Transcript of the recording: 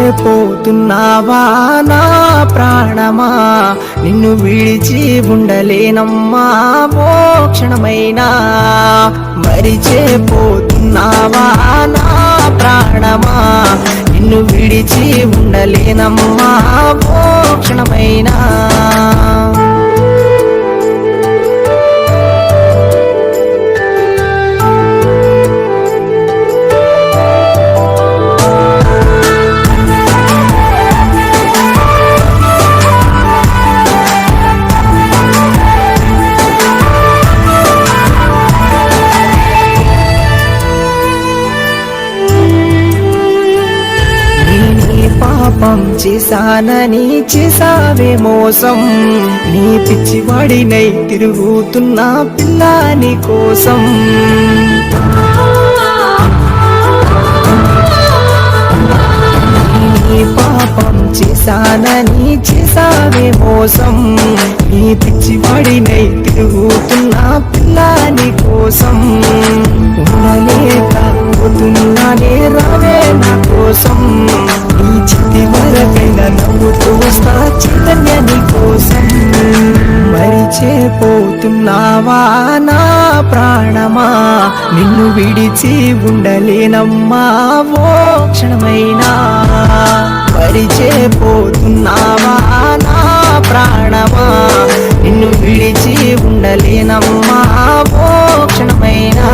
మరిచేపోతున్నావా నా ప్రాణమా, నిన్ను విడిచి ఉండలేనమ్మా ఓ క్షణమైనా. మరిచేపోతున్నావా నా ప్రాణమా, నిన్ను విడిచి ఉండలేనమ్మా ఓ క్షణమైనా. పాపం చేశానని చేసావే మోసం, నీ పిచ్చివాడినై తిరుగుతున్నా పిల్లాని కోసం. నీ పాపం చేశానని చేసావే మోసం, నీ పిచ్చివాడినై తిరుగుతున్నా పిల్లాని కోసం. ఉండలేకపోతున్నానే రావే నా కోసం, నీ చితి వరకైనా నవ్వుతూ వస్తా చైతన్య నీ కోసం. మరిచేపోతున్నావా నా ప్రాణమా, నిన్ను విడిచి ఉండలేనమ్మా ఓ క్షణమైనా. మరిచేపోతున్నావా నా ప్రాణమా, నిన్ను విడిచి ఉండలేనమ్మా ఓ క్షణమైనా.